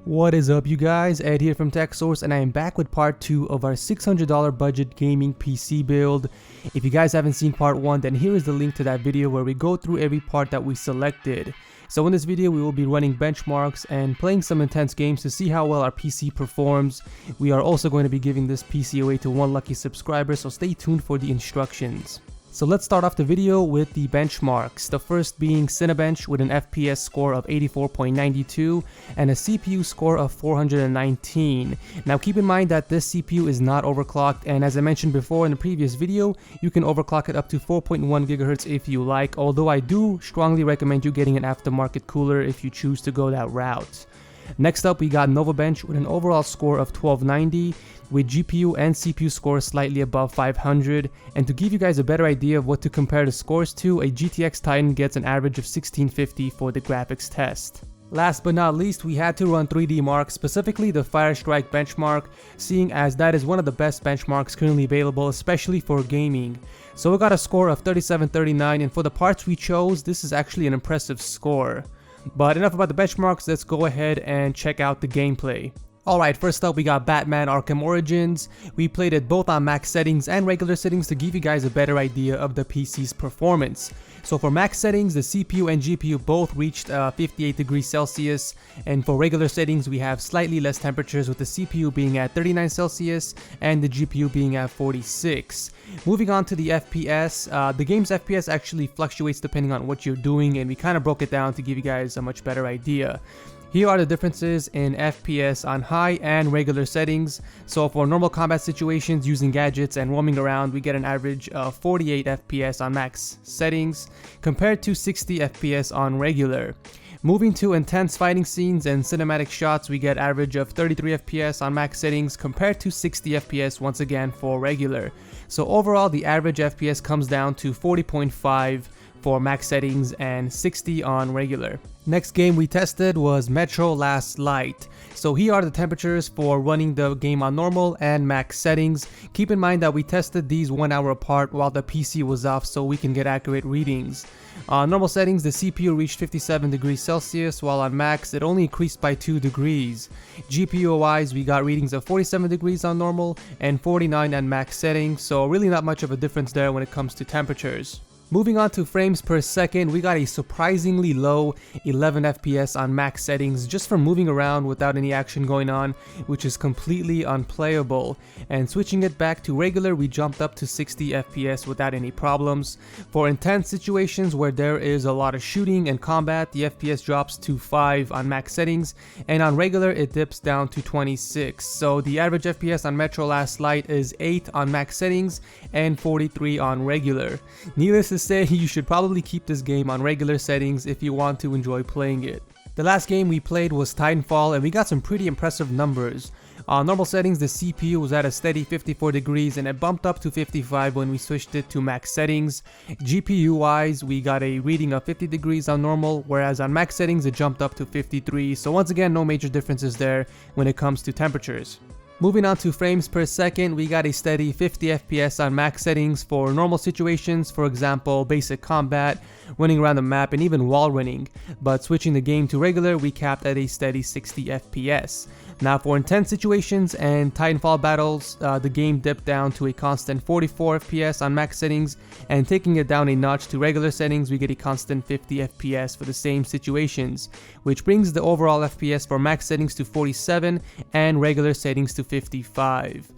What is up, you guys? Ed here from TechSource, and I am back with part 2 of our $600 budget gaming PC build. If you guys haven't seen part 1, then here is the link to that video where we go through every part that we selected. So in this video we will be running benchmarks and playing some intense games to see how well our PC performs. We are also going to be giving this PC away to one lucky subscriber, so stay tuned for the instructions. So let's start off the video with the benchmarks, the first being Cinebench with an FPS score of 84.92 and a CPU score of 419. Now keep in mind that this CPU is not overclocked, and as I mentioned before in the previous video, you can overclock it up to 4.1 GHz if you like, although I do strongly recommend you getting an aftermarket cooler if you choose to go that route. Next up, we got NovaBench with an overall score of 1290 with GPU and CPU scores slightly above 500, and to give you guys a better idea of what to compare the scores to, a GTX Titan gets an average of 1650 for the graphics test. Last but not least, we had to run 3D Mark, specifically the Firestrike benchmark, seeing as that is one of the best benchmarks currently available, especially for gaming. So we got a score of 3739, and for the parts we chose, this is actually an impressive score. But enough about the benchmarks, let's go ahead and check out the gameplay. Alright, first up we got Batman Arkham Origins. We played it both on max settings and regular settings to give you guys a better idea of the PC's performance. So for max settings, the CPU and GPU both reached 58 degrees Celsius, and for regular settings we have slightly less temperatures, with the CPU being at 39 Celsius and the GPU being at 46. Moving on to the FPS, the game's FPS actually fluctuates depending on what you're doing, and we kind of broke it down to give you guys a much better idea. Here are the differences in FPS on high and regular settings. So for normal combat situations using gadgets and roaming around, we get an average of 48 FPS on max settings compared to 60 FPS on regular. Moving to intense fighting scenes and cinematic shots, we get average of 33 FPS on max settings compared to 60 FPS once again for regular. So overall, the average FPS comes down to 40.5 for max settings and 60 on regular. Next game we tested was Metro Last Light. So here are the temperatures for running the game on normal and max settings. Keep in mind that we tested these 1 hour apart while the PC was off, so we can get accurate readings. On normal settings, the CPU reached 57 degrees Celsius, while on max it only increased by 2 degrees. GPU wise, we got readings of 47 degrees on normal and 49 on max settings, so really not much of a difference there when it comes to temperatures. Moving on to frames per second, we got a surprisingly low 11 FPS on max settings just from moving around without any action going on, which is completely unplayable. And switching it back to regular, we jumped up to 60 FPS without any problems. For intense situations where there is a lot of shooting and combat, the FPS drops to 5 on max settings, and on regular it dips down to 26. So the average FPS on Metro Last Light is 8 on max settings and 43 on regular. Needless to say, you should probably keep this game on regular settings if you want to enjoy playing it. The last game we played was Titanfall, and we got some pretty impressive numbers. On normal settings, the CPU was at a steady 54 degrees and it bumped up to 55 when we switched it to max settings. GPU wise, we got a reading of 50 degrees on normal, whereas on max settings it jumped up to 53, so once again no major differences there when it comes to temperatures. Moving on to frames per second, we got a steady 50 FPS on max settings for normal situations, for example basic combat, running around the map, and even wall running, but switching the game to regular we capped at a steady 60 FPS. Now for intense situations and Titanfall battles, the game dipped down to a constant 44 FPS on max settings, and taking it down a notch to regular settings we get a constant 50 FPS for the same situations, which brings the overall FPS for max settings to 47 and regular settings to 55.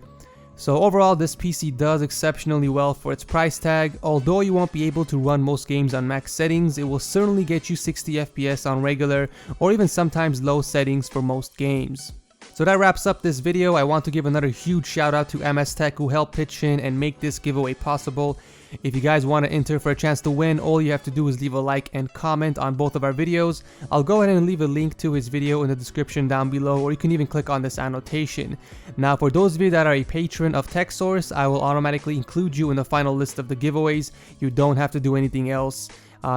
So overall, this PC does exceptionally well for its price tag. Although you won't be able to run most games on max settings, it will certainly get you 60 FPS on regular or even sometimes low settings for most games. So that wraps up this video. I want to give another huge shout out to MS Tech who helped pitch in and make this giveaway possible. If you guys want to enter for a chance to win, all you have to do is leave a like and comment on both of our videos. I'll go ahead and leave a link to his video in the description down below, or you can even click on this annotation. Now for those of you that are a patron of TechSource, I will automatically include you in the final list of the giveaways. You don't have to do anything else.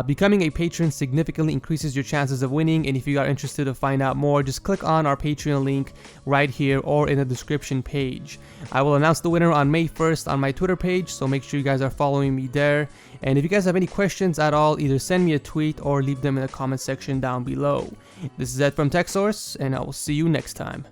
Becoming a patron significantly increases your chances of winning, and if you are interested to find out more, just click on our Patreon link right here or in the description page. I will announce the winner on May 1st on my Twitter page, so make sure you guys are following me there. And if you guys have any questions at all, either send me a tweet or leave them in the comment section down below. This is Ed from TechSource, and I will see you next time.